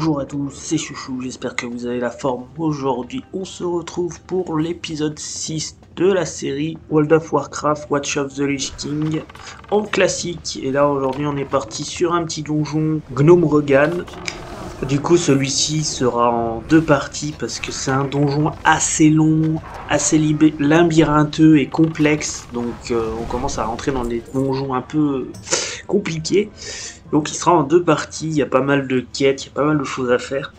Bonjour à tous, c'est Chouchou, j'espère que vous avez la forme. Aujourd'hui, on se retrouve pour l'épisode 6 de la série World of Warcraft Watch of the Lich King en classique. Et là, aujourd'hui, on est parti sur un petit donjon Gnome Regan. Du coup, celui-ci sera en deux parties parce que c'est un donjon assez long, assez labyrintheux et complexe. Donc, on commence à rentrer dans des donjons un peu compliqués. Donc il sera en deux parties, il y a pas mal de quêtes, il y a pas mal de choses à faire.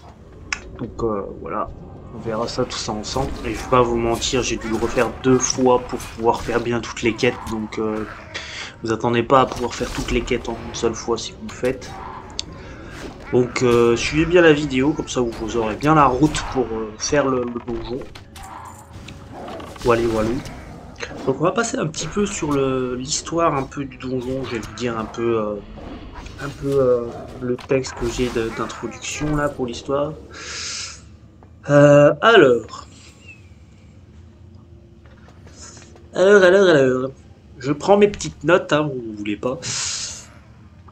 Donc voilà, on verra ça tout ça ensemble. Et je vais pas vous mentir, j'ai dû le refaire deux fois pour pouvoir faire bien toutes les quêtes. Donc vous attendez pas à pouvoir faire toutes les quêtes en une seule fois si vous le faites. Donc suivez bien la vidéo, comme ça vous aurez bien la route pour faire le donjon. Voilà, voilà. Donc on va passer un petit peu sur l'histoire un peu du donjon, je vais vous dire un peu le texte que j'ai d'introduction là pour l'histoire. Alors, je prends mes petites notes, hein, vous voulez pas.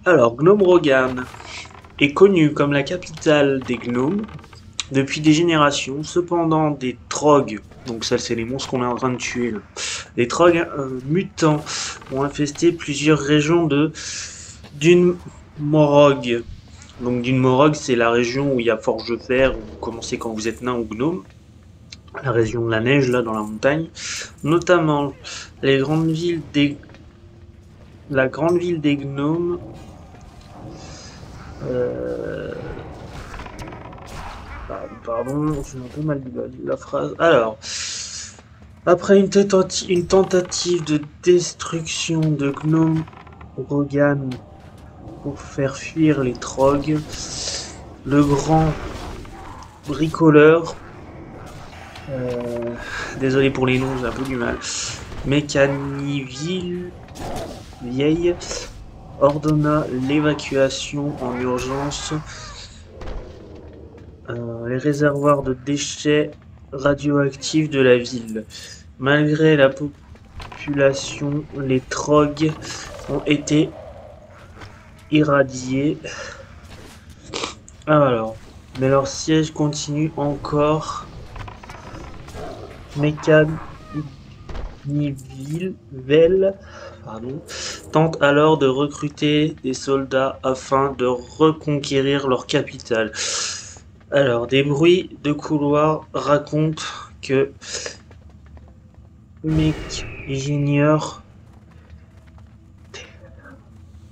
Alors, Gnome Rogan est connu comme la capitale des gnomes depuis des générations. Cependant, des trogs, donc ça c'est les monstres qu'on est en train de tuer là, des trogs mutants ont infesté plusieurs régions d'une Morog. Donc d'une Morog, c'est la région où il y a Forge de Fer, où vous commencez quand vous êtes nain ou gnome. La région de la neige, là, dans la montagne. Notamment, les grandes villes des... la grande ville des gnomes. Pardon, j'ai un peu mal dit la phrase. Alors, après une tentative de destruction de Gnome Rogan pour faire fuir les trogs, le grand bricoleur, désolé pour les noms, j'ai un peu du mal, Mécaniville Vieille ordonna l'évacuation en urgence. Les réservoirs de déchets radioactifs de la ville. Malgré la population, les trogs ont été irradiés. Alors, mais leur siège continue encore. Mécaniville tente alors de recruter des soldats afin de reconquérir leur capitale. Alors, des bruits de couloir racontent que Mec-Junior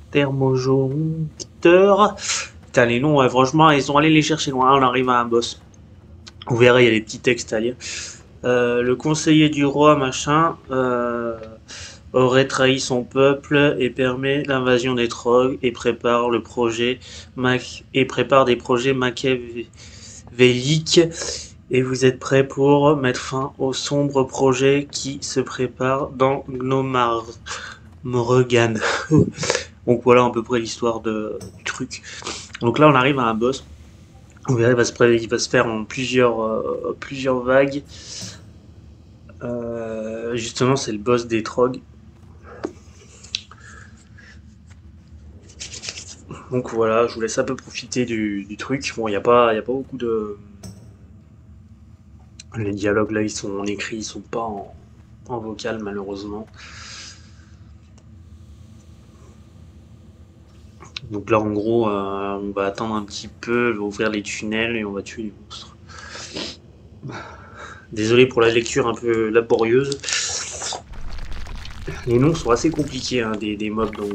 Thermojoncteur. Putain, les noms, ouais, franchement, ils sont allés les chercher loin. On arrive à un boss. Vous verrez, il y a des petits textes à lire. Le conseiller du roi, machin, aurait trahi son peuple et permet l'invasion des trogs et prépare des projets machiavéliques. Et vous êtes prêts pour mettre fin aux sombres projets qui se préparent dans Gnomar Morgan. Donc voilà à peu près l'histoire du truc. Donc là on arrive à un boss. Vous verrez, il va se faire en plusieurs vagues. Justement, c'est le boss des trogs. Donc voilà, je vous laisse un peu profiter du truc. Bon, il n'y a pas beaucoup de... Les dialogues là, ils sont en écrit, ils sont pas en vocal malheureusement. Donc là, en gros, on va attendre un petit peu, on va ouvrir les tunnels et on va tuer les monstres. Désolé pour la lecture un peu laborieuse. Les noms sont assez compliqués, hein, des mobs donc.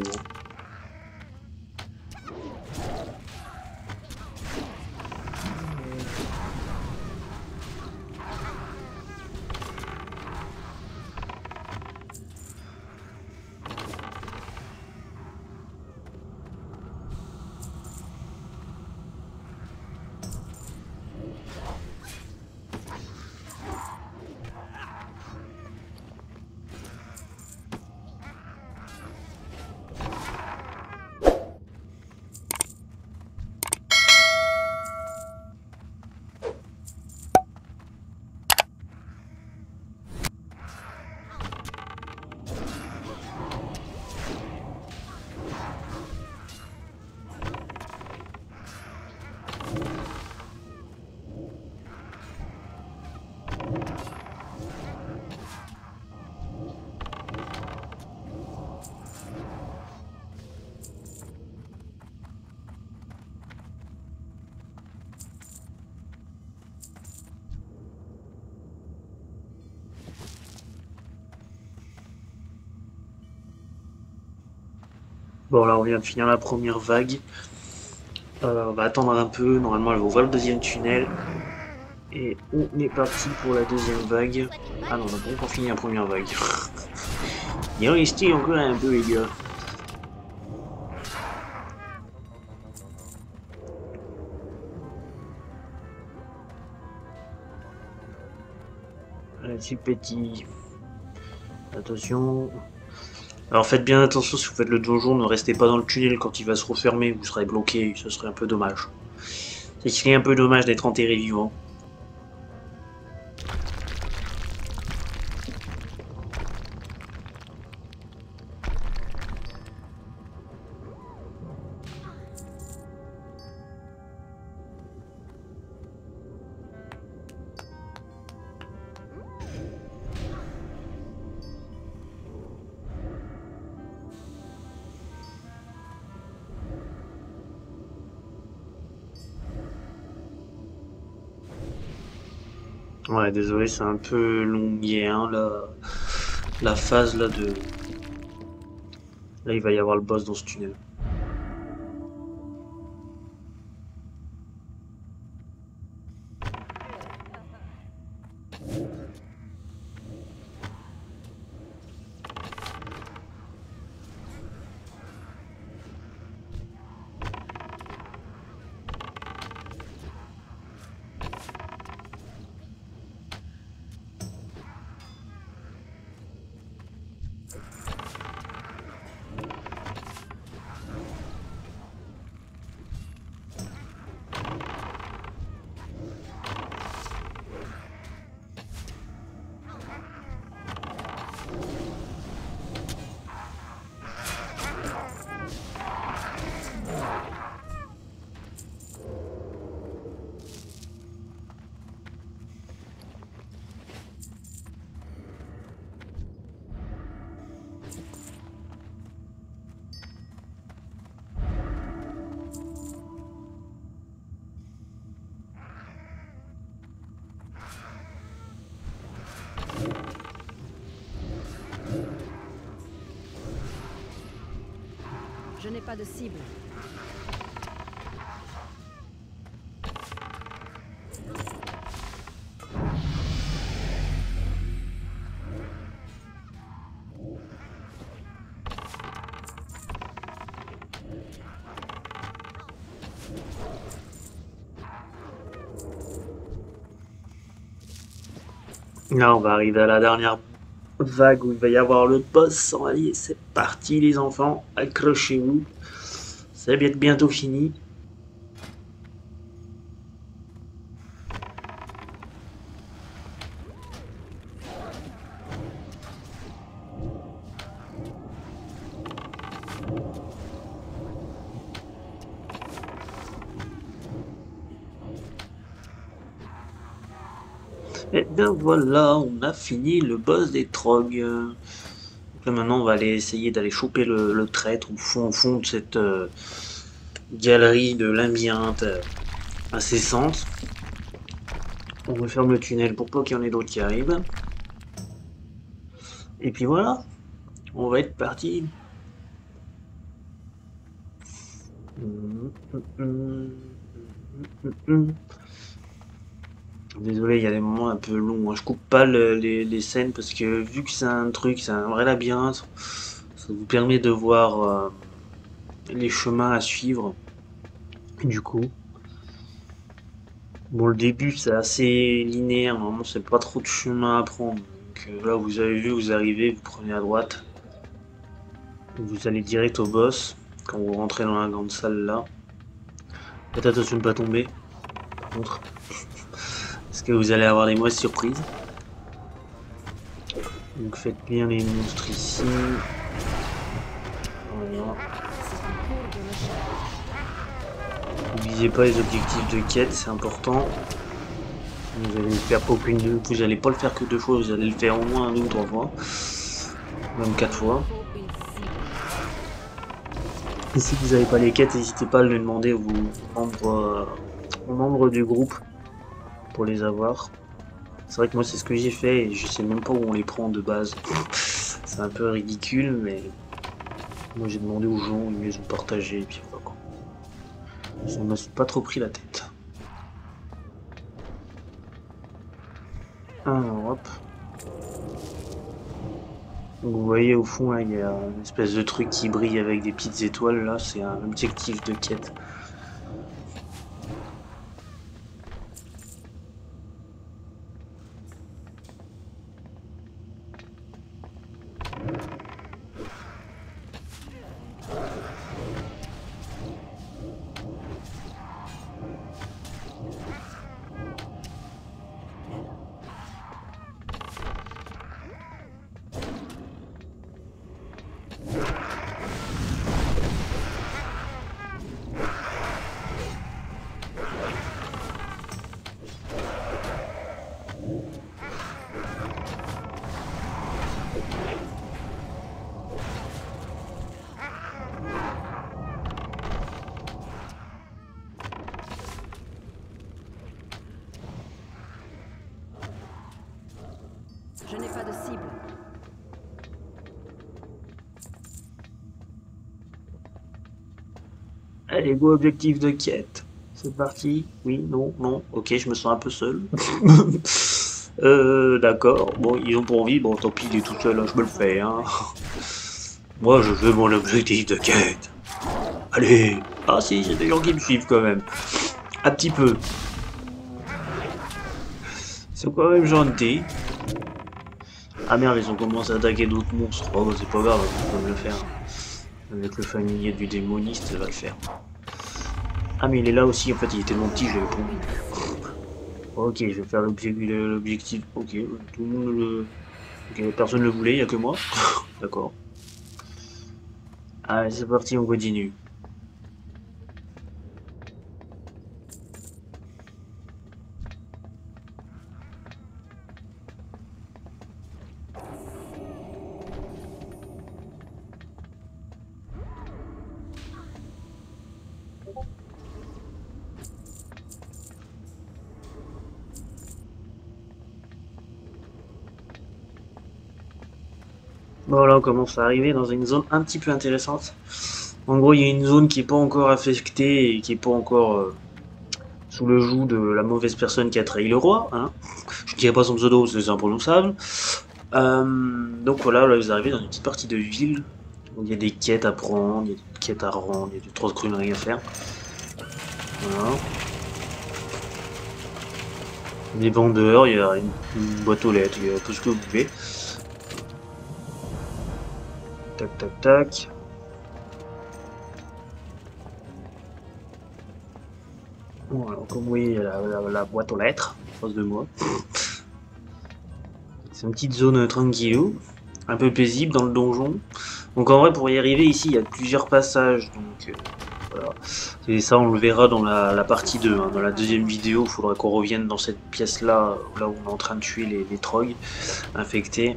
Bon, là, on vient de finir la première vague. On va attendre un peu. Normalement, elle va ouvrir le deuxième tunnel. Et on est parti pour la deuxième vague. Ah non, on n'a pas encore fini la première vague. Il en restait encore un peu, les gars. Allez, petit. Attention. Alors faites bien attention si vous faites le donjon, ne restez pas dans le tunnel quand il va se refermer, vous serez bloqué, ce serait un peu dommage. C'est qu'il est un peu dommage d'être enterré vivant. Ouais, désolé, c'est un peu longué, hein, la phase là de... Là, il va y avoir le boss dans ce tunnel. Je n'ai pas de cible. Là, on va arriver à la dernière vague où il va y avoir le boss. Allez, c'est parti les enfants, accrochez-vous. Ça va être bientôt fini. Et bien voilà, on a fini le boss des Trogs. Donc là, maintenant, on va aller essayer d'aller choper le traître au fond de cette galerie de labyrinthe incessante. On referme le tunnel pour pas qu'il y en ait d'autres qui arrivent. Et puis voilà, on va être parti. Désolé, il y a des moments un peu longs, hein. Je coupe pas les scènes parce que vu que c'est un truc, c'est un vrai labyrinthe, ça vous permet de voir les chemins à suivre. Du coup, bon, le début c'est assez linéaire, normalement c'est pas trop de chemin à prendre. Donc là, vous avez vu, vous arrivez, vous prenez à droite, vous allez direct au boss quand vous rentrez dans la grande salle là. Faites attention de ne pas tomber, par contre, parce que vous allez avoir des mauvaises surprises. Donc faites bien les monstres ici. Voilà. N'oubliez pas les objectifs de quête, c'est important. Vous allez le faire vous allez pas le faire que 2 fois, vous allez le faire au moins 2 ou 3 fois. Même 4 fois. Et si vous n'avez pas les quêtes, n'hésitez pas à le demander aux membres du groupe pour les avoir. C'est vrai que moi c'est ce que j'ai fait et je sais même pas où on les prend de base. C'est un peu ridicule mais Moi j'ai demandé aux gens, ils les ont partagés, et puis voilà quoi. Je ne me suis pas trop pris la tête. Alors hop. Donc, vous voyez au fond là, il y a une espèce de truc qui brille avec des petites étoiles là, c'est un objectif de quête. Je n'ai pas de cible. Allez, go objectif de quête. C'est parti. Oui, non, non. Ok, je me sens un peu seul. D'accord. Bon, ils ont pour envie. Bon, tant pis, il est tout seul, hein, je me le fais. Hein. Moi, je veux mon objectif de quête. Allez. Ah si, j'ai des gens qui me suivent quand même. Un petit peu. Ils sont quand même gentils. Ah merde, ils ont commencé à attaquer d'autres monstres. Oh, c'est pas grave, on peut le faire. Avec le familier du démoniste, ça va le faire. Ah mais il est là aussi, en fait il est tellement petit, je l'avais pas vu. Ok, je vais faire l'objectif. Ok, tout le monde le... Ok, personne ne le voulait, il n'y a que moi. D'accord. Allez, c'est parti, on continue. Bon là on commence à arriver dans une zone un petit peu intéressante. En gros il y a une zone qui est pas encore affectée et qui est pas encore sous le joug de la mauvaise personne qui a trahi le roi. Hein. Je dirais pas son pseudo, c'est imprononçable. Donc voilà, là vous arrivez dans une petite partie de ville où il y a des quêtes à prendre, il y a des quêtes à rendre, il y a des trop de conneries à faire. Voilà. Des vendeurs, il y a une boîte aux lettres, il y a tout ce que vous voulez. Tac tac tac. Bon, alors, comme vous voyez, il y a la boîte aux lettres en face de moi. C'est une petite zone tranquillou, un peu paisible dans le donjon. Donc en vrai, pour y arriver ici, il y a plusieurs passages. Donc voilà. Et ça, on le verra dans la partie 2. Hein. Dans la deuxième vidéo, il faudra qu'on revienne dans cette pièce-là, là où on est en train de tuer les trogs infectés.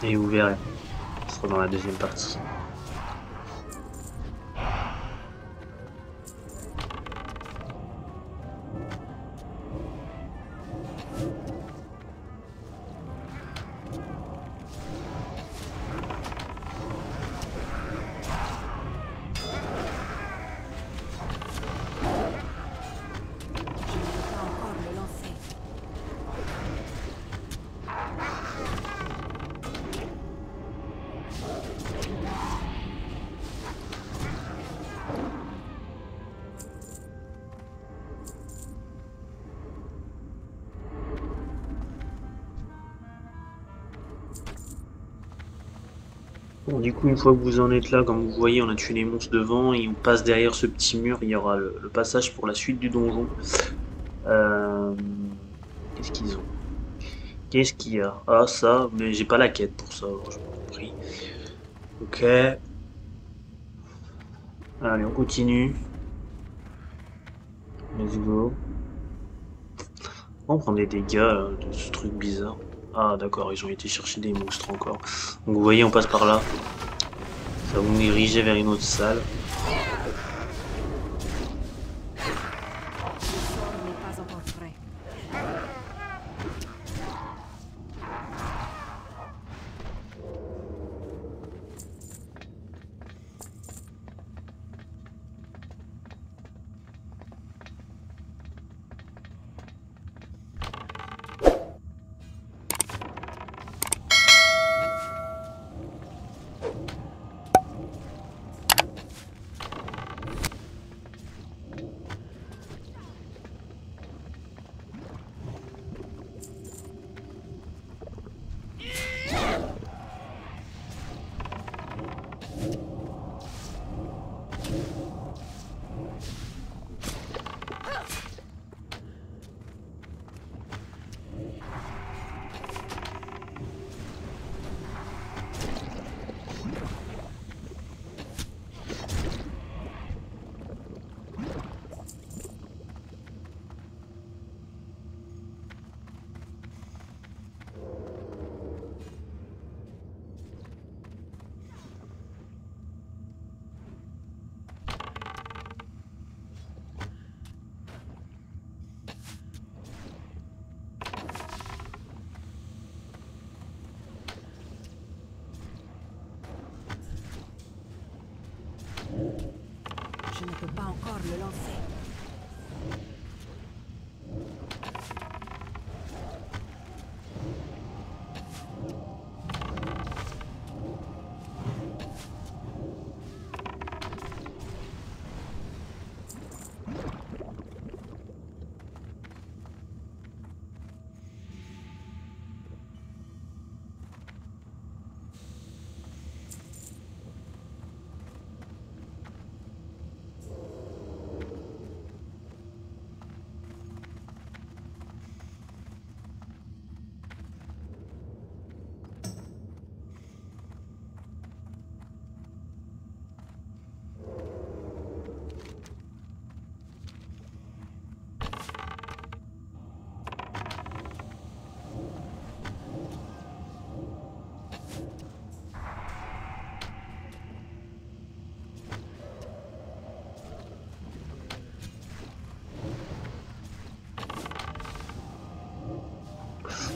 Et vous verrez. Ce sera dans la deuxième partie. Bon, du coup, une fois que vous en êtes là, comme vous voyez, on a tué les monstres devant et on passe derrière ce petit mur. Il y aura le passage pour la suite du donjon. Euh, Qu'est-ce qu'ils ont? Qu'est-ce qu'il y a? Ah, ça, mais j'ai pas la quête pour ça, alors j'ai pas compris. Ok. Allez, on continue. Let's go. On prend des dégâts de ce truc bizarre. Ah, d'accord, ils ont été chercher des monstres encore. Donc, vous voyez, on passe par là. Ça va vous diriger vers une autre salle.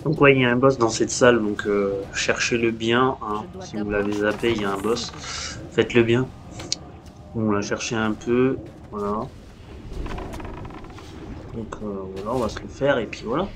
Donc ouais, il y a un boss dans cette salle, donc cherchez-le bien, Je hein. dois Si vous d'abord l'avez zappé, il y choisir a un ma boss. cible. Faites-le bien. On l'a cherché un peu, voilà. Donc voilà, on va se le faire et puis voilà.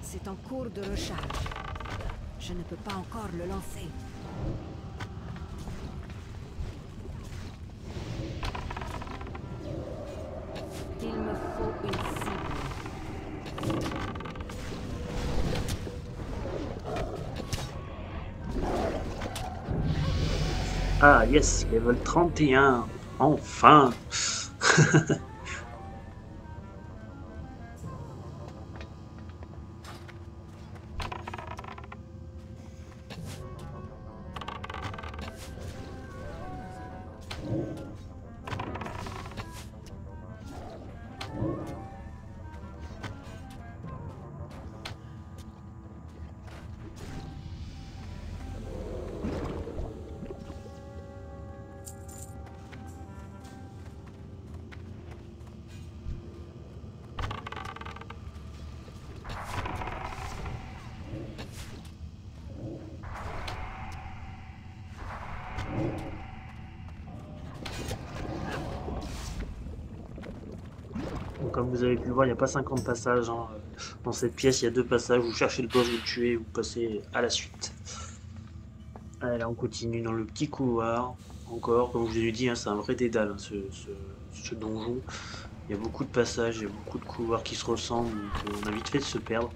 C'est en cours de recharge. Je ne peux pas encore le lancer. Il me faut une cible. Ah yes, level 31. Enfin. Donc, comme vous avez pu le voir, il n'y a pas 50 passages, hein. Dans cette pièce, il y a 2 passages. Vous cherchez le boss, vous le tuez, vous passez à la suite. Allez, là, on continue dans le petit couloir. Encore, comme je vous ai dit, hein, c'est un vrai dédale, hein, ce donjon. Il y a beaucoup de passages, il y a beaucoup de couloirs qui se ressemblent, donc on a vite fait de se perdre.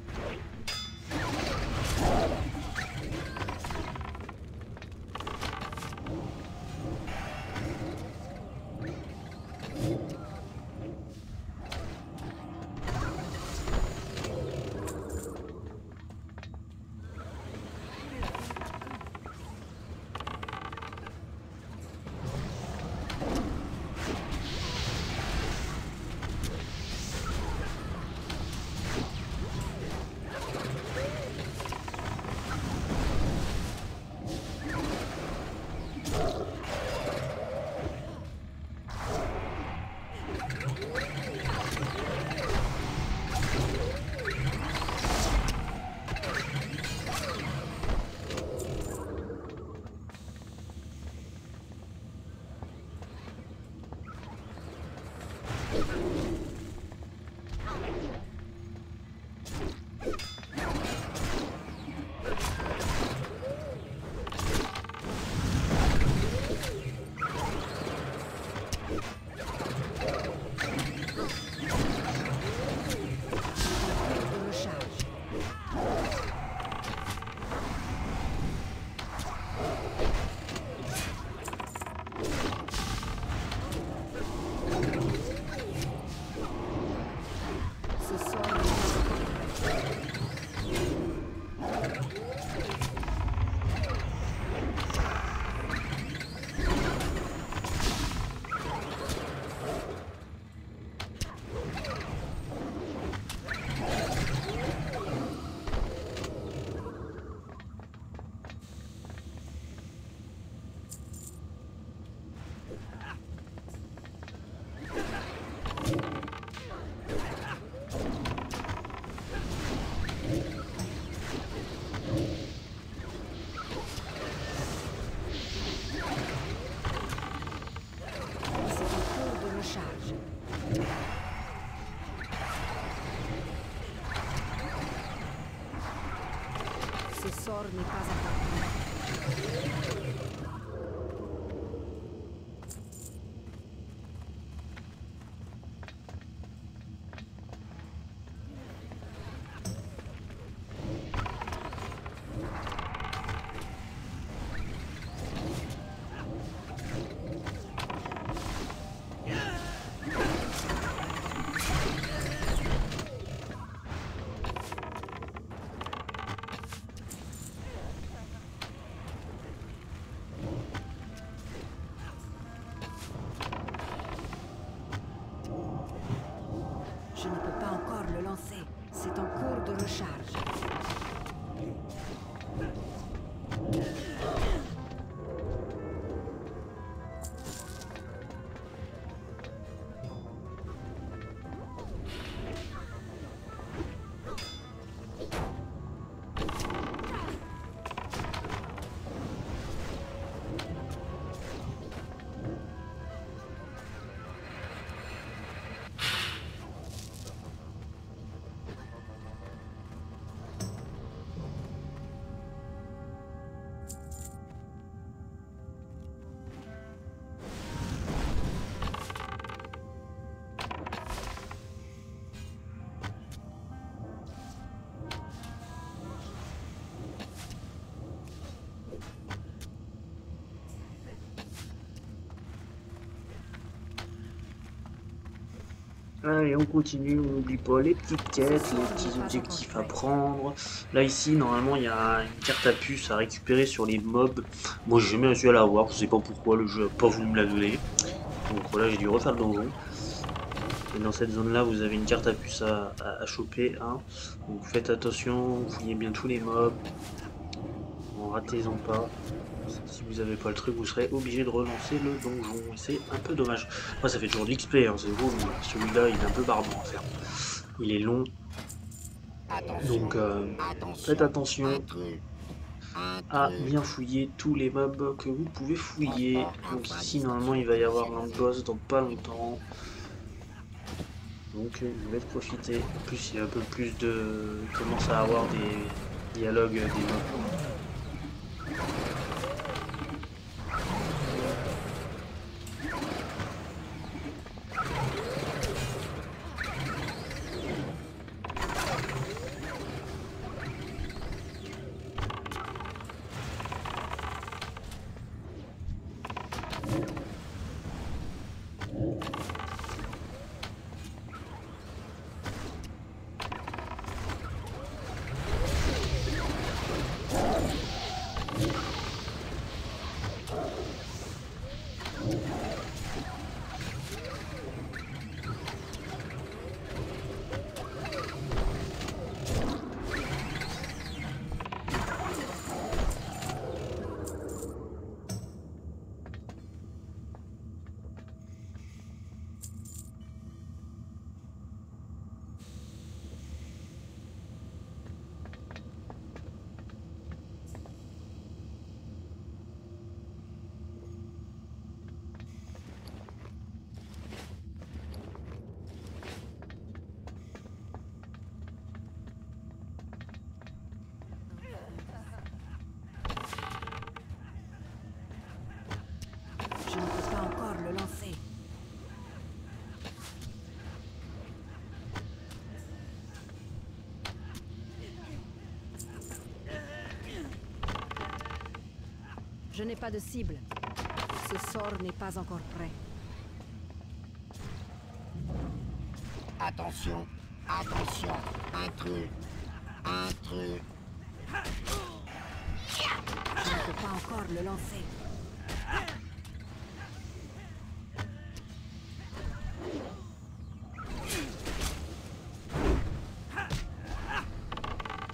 Allez, on continue, on n'oublie pas les petites quêtes, les petits objectifs à prendre. Là, ici, normalement, il y a une carte à puce à récupérer sur les mobs. Moi, j'ai jamais réussi à l'avoir, je sais pas pourquoi, le jeu a pas voulu me la donner. Donc voilà, j'ai dû refaire le donjon. Et dans cette zone-là, vous avez une carte à puce à choper. Hein. Donc faites attention, fouillez bien tous les mobs. En ratez-en pas. Si vous n'avez pas le truc, vous serez obligé de relancer le donjon. Et c'est un peu dommage. Moi, ça fait toujours de l'XP, hein, c'est cool. Celui-là, il est un peu barbant à faire. Il est long. Donc faites attention à bien fouiller tous les mobs que vous pouvez fouiller. Donc ici, normalement, il va y avoir un boss dans pas longtemps. Donc je vais profiter. En plus, il y a un peu plus de... Il commence à avoir des dialogues des mobs. Je ne peux pas encore le lancer. Je n'ai pas de cible. Ce sort n'est pas encore prêt. Attention, attention, intrus, intrus. Je ne peux pas encore le lancer.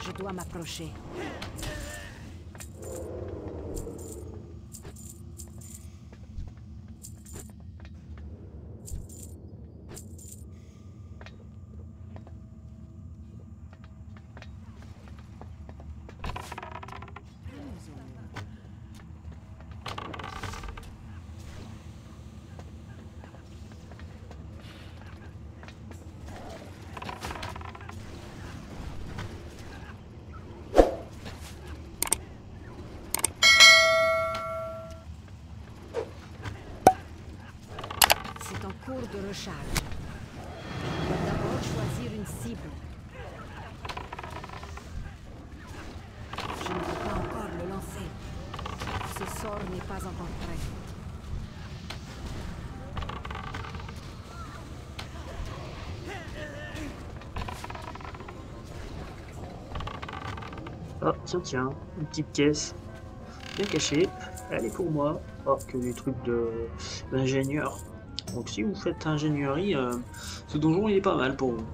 Je dois m'approcher. C'est en cours de recharge. Je dois d'abord choisir une cible. Je ne peux pas encore le lancer. Ce sort n'est pas encore prêt. Oh, tiens, tiens, une petite caisse. Bien cachée. Elle est pour moi. Oh, que des trucs d'ingénieur. Donc si vous faites ingénierie, ce donjon il est pas mal pour vous.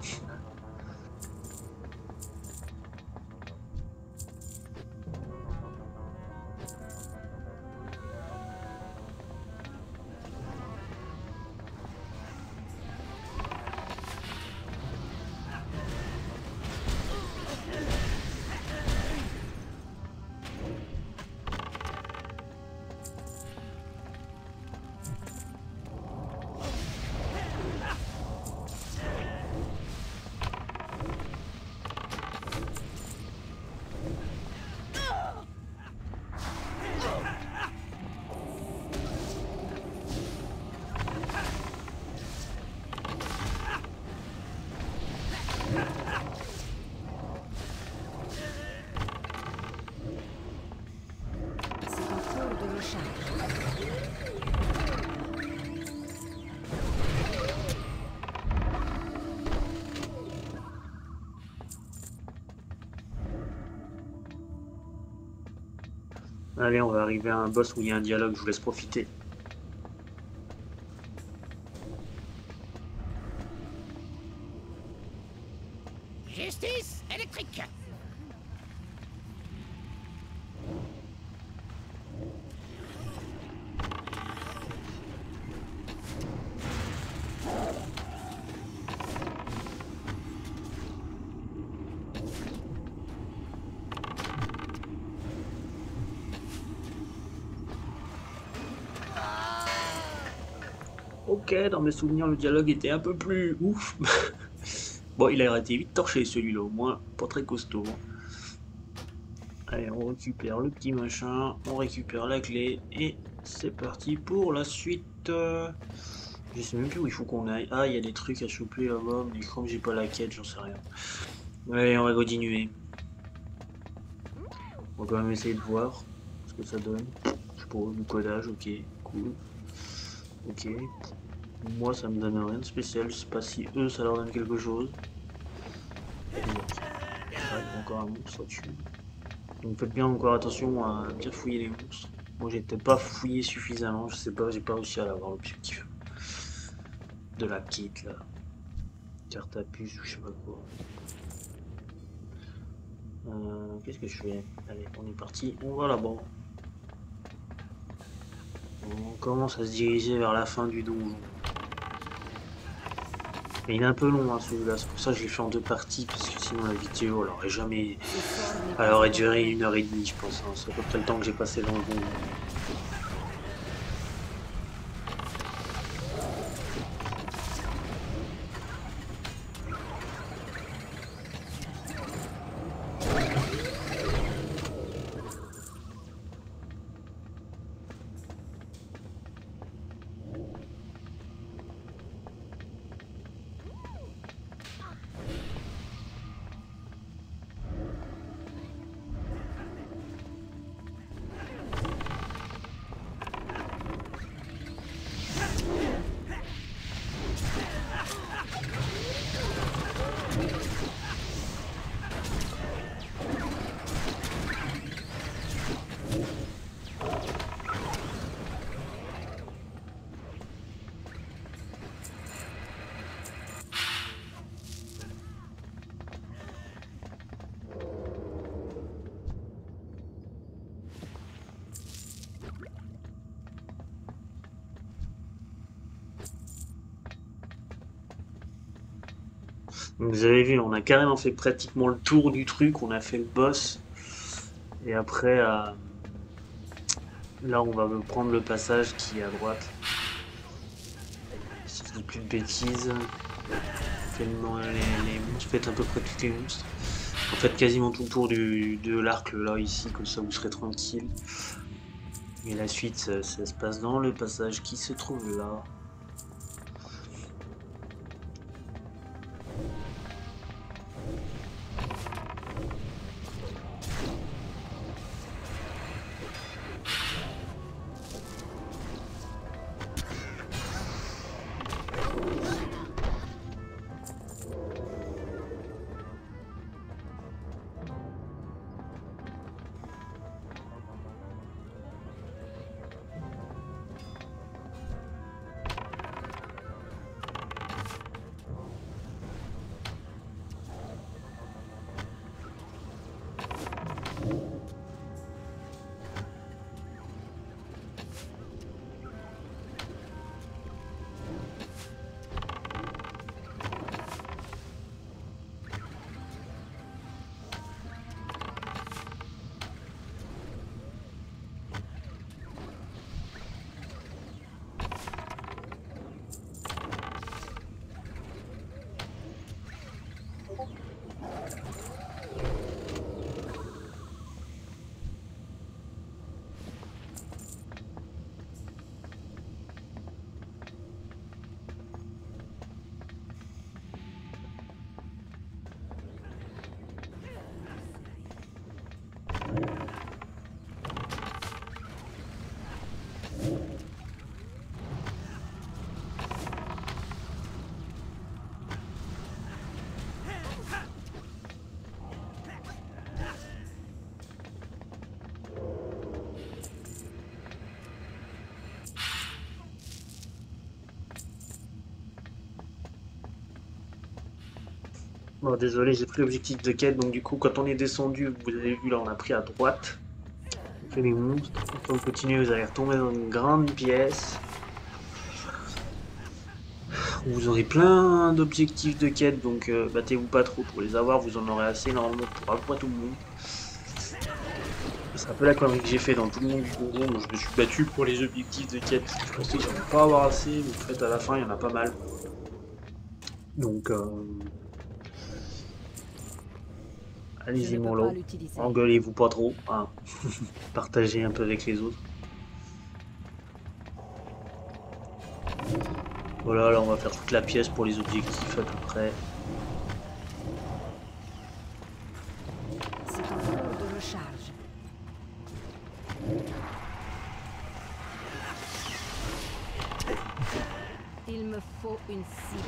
C'est en cours de recharge. Allez, on va arriver à un boss où il y a un dialogue, je vous laisse profiter. Justice électrique. Ok, dans mes souvenirs, le dialogue était un peu plus ouf. Bon, il a été vite torché celui-là, au moins, pas très costaud. Allez, on récupère le petit machin, on récupère la clé, et c'est parti pour la suite. Je sais même plus où il faut qu'on aille. Ah, il y a des trucs à choper là-bas, mais comme j'ai pas la quête, j'en sais rien. Allez, on va continuer. On va quand même essayer de voir ce que ça donne. Je sais pas, du codage, ok, cool. Ok. Moi, ça me donne rien de spécial. Je sais pas si eux, ça leur donne quelque chose. Ah, il y a encore un monstre là-dessus. Donc faites bien encore attention à bien fouiller les monstres. Moi, j'ai peut-être pas fouillé suffisamment. Je sais pas, j'ai pas réussi à l'avoir l'objectif de la quête là. Carte à puce ou je sais pas quoi. Qu'est-ce que je fais? Allez, on est parti. On va là-bas. On commence à se diriger vers la fin du donjon. Mais il est un peu long hein, celui-là, c'est pour ça que je l'ai fait en deux parties, parce que sinon la vidéo elle aurait jamais. Ce sort n'est Elle pas aurait encore duré prêt. 1 h 30, je pense. Hein. C'est à peu près le temps que j'ai passé dans le donjon. Donc, vous avez vu, on a carrément fait pratiquement le tour du truc, on a fait le boss. Et après, là on va prendre le passage qui est à droite. Si je dis plus de bêtises. Faites à peu près toutes les monstres. En fait quasiment tout le tour de l'arc là ici, comme ça vous serez tranquille. Et la suite ça se passe dans le passage qui se trouve là. Bon, désolé, j'ai pris l'objectif de quête, donc du coup, quand on est descendu, vous avez vu, là, on a pris à droite. On fait les monstres. Quand on continue, vous allez retomber dans une grande pièce. Vous aurez plein d'objectifs de quête, donc battez-vous pas trop pour les avoir, vous en aurez assez normalement pour à peu près tout le monde. C'est un peu la connerie que j'ai fait dans tout le monde du donjon, donc je me suis battu pour les objectifs de quête. Je pensais que j'en ai pas avoir assez, mais en fait à la fin il y en a pas mal. Donc Je allez-y ne mon peux pas lot, l'utiliser. engueulez-vous pas trop, hein. Partagez un peu avec les autres. Voilà, là on va faire toute la pièce pour les objectifs à peu près. C'est en cours de recharge. Il me faut une cible.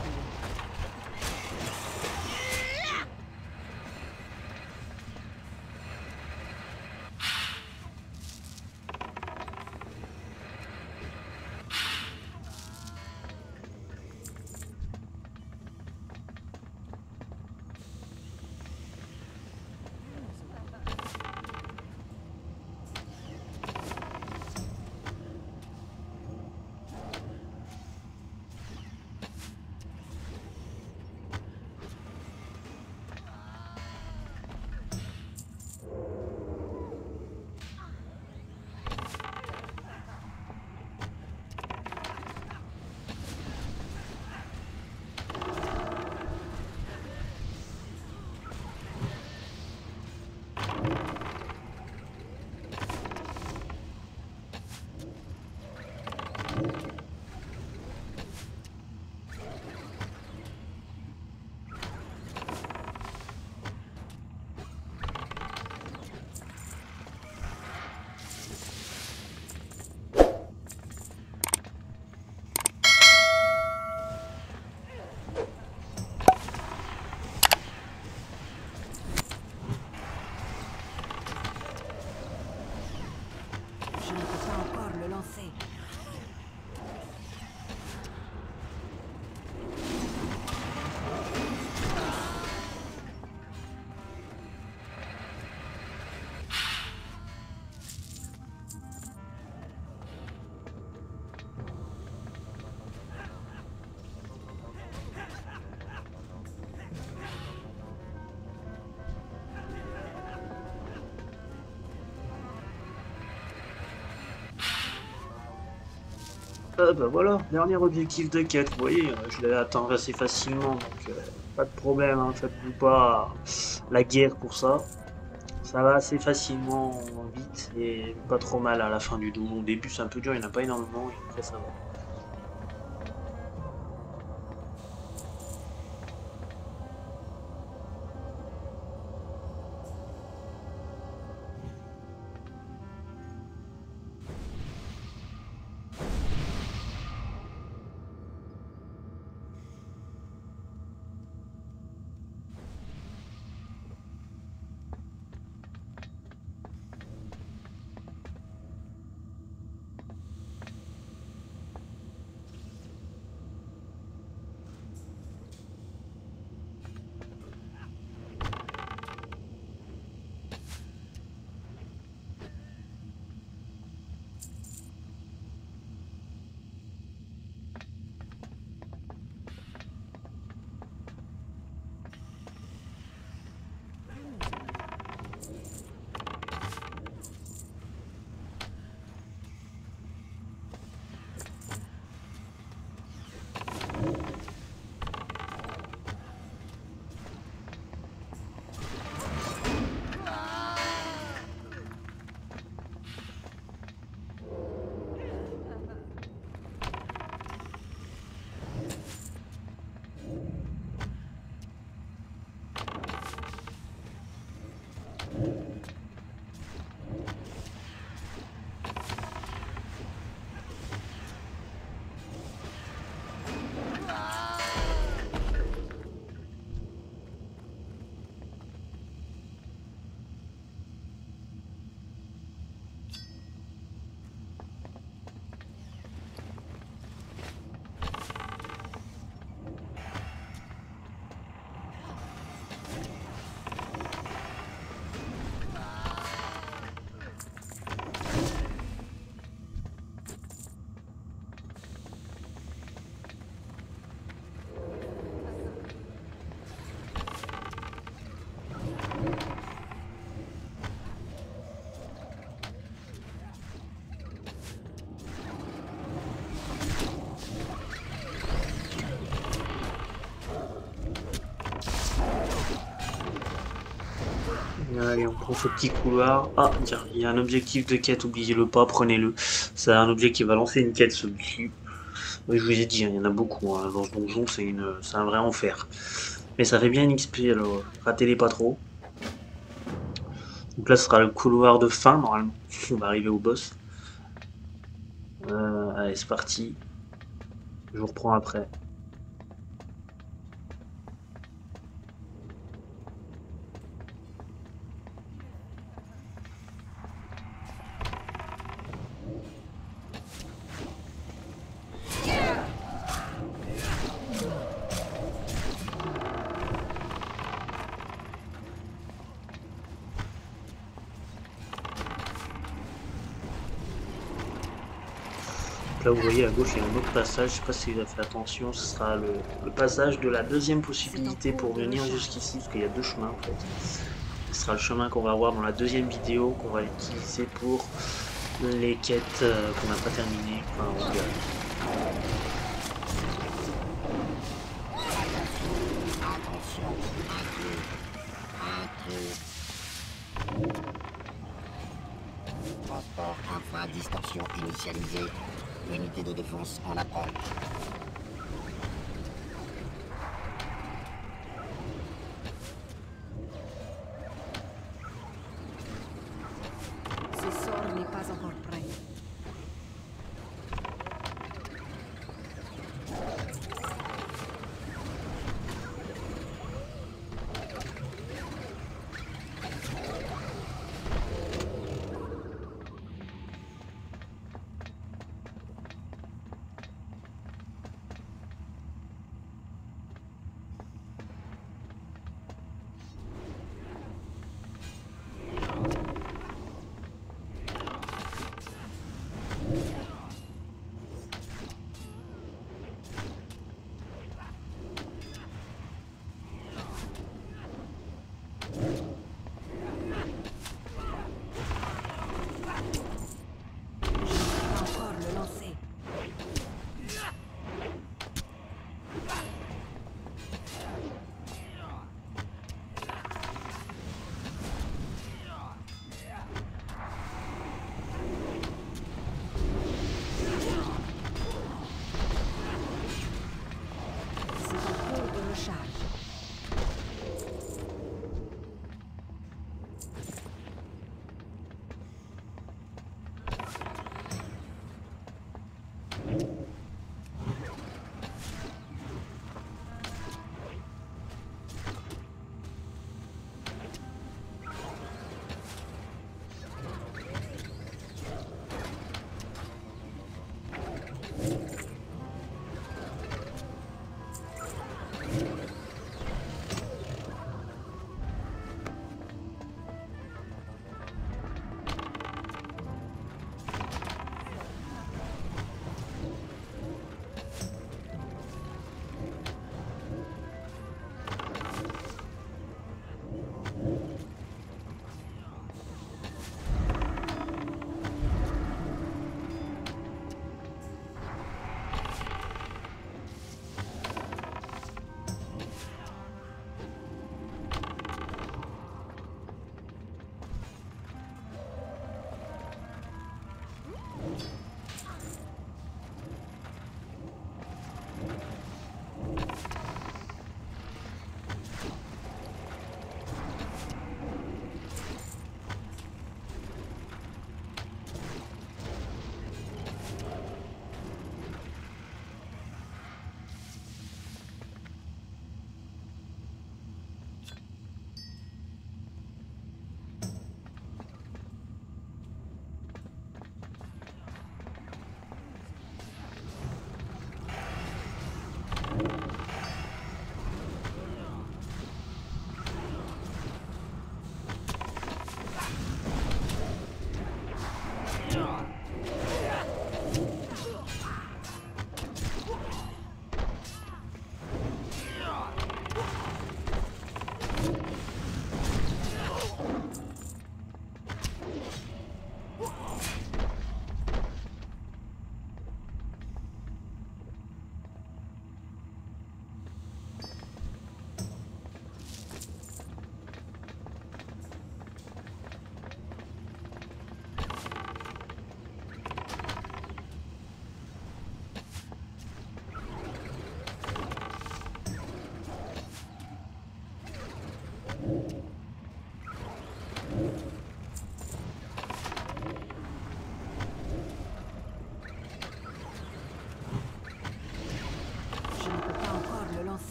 Je ne peux pas encore le lancer. Ah bah voilà, dernier objectif de quête, vous voyez, je l'ai atteint assez facilement, donc pas de problème, hein, faites-vous pas la guerre pour ça. Ça va assez facilement, vite, et pas trop mal à la fin du donjon. Au début c'est un peu dur, il n'y en a pas énormément, et après ça va. Allez, on prend ce petit couloir. Ah, tiens, il y a un objectif de quête, oubliez-le pas, prenez-le. C'est un objet qui va lancer une quête, celui-ci. Oui, je vous ai dit, hein, il y en a beaucoup. Hein. Dans ce donjon, c'est un vrai enfer. Mais ça fait bien une XP, alors ratez-les pas trop. Donc là, ce sera le couloir de fin, normalement. On va arriver au boss. Allez, c'est parti. Je vous reprends après. Là, vous voyez à gauche, il y a un autre passage. Je sais pas si vous avez fait attention. Ce sera le passage de la deuxième possibilité pour venir jusqu'ici, parce qu'il y a deux chemins en fait. Ce sera le chemin qu'on va voir dans la deuxième vidéo, qu'on va utiliser pour les quêtes qu'on n'a pas terminées. Enfin, on verra. Attention, intrus. Transport infra distorsion initialisée. Unité de défense en approche. Ce sort n'est pas encore prêt.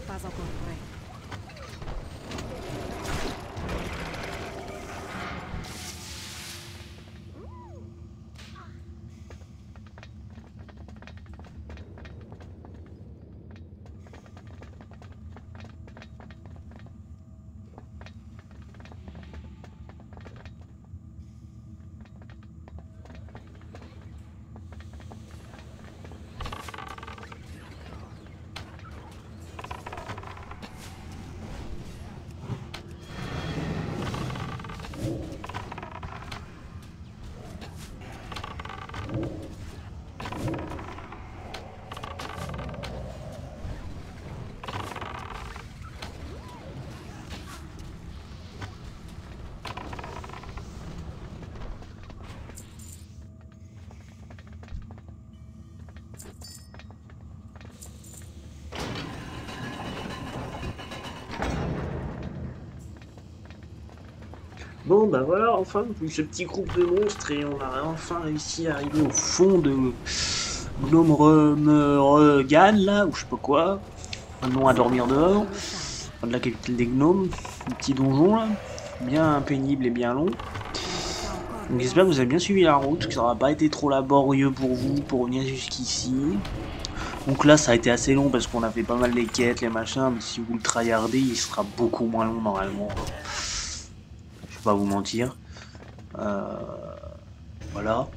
pas encore prêt. Bon bah voilà, enfin, ce petit groupe de monstres et on a enfin réussi à arriver au fond de Gnome Regan là, ou je sais pas quoi, un nom à dormir dehors, enfin, de la capitale des gnomes, un petit donjon là, bien pénible et bien long. Donc j'espère que vous avez bien suivi la route, que ça n'aura pas été trop laborieux pour vous pour venir jusqu'ici. Donc là ça a été assez long parce qu'on a fait pas mal les quêtes, les machins, mais si vous le tryhardez, il sera beaucoup moins long normalement. Je vais pas vous mentir. Voilà.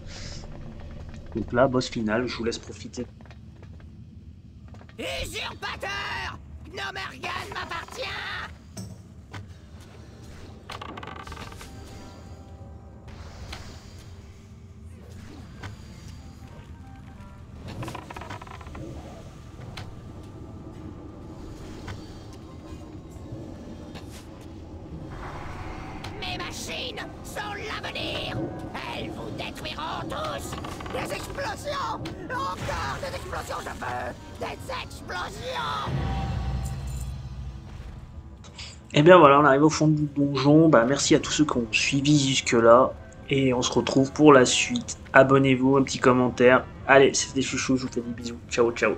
Donc là, boss final, je vous laisse profiter. Usurpateur! Gnomergan m'appartient! Mes machines sont l'avenir! Elles vous détruiront tous! Des explosions! Encore des explosions, je veux! Des explosions! Et bien voilà, on arrive au fond du donjon. Bah, merci à tous ceux qui ont suivi jusque-là. Et on se retrouve pour la suite. Abonnez-vous, un petit commentaire. Allez, c'était chouchou, je vous fais des bisous. Ciao, ciao.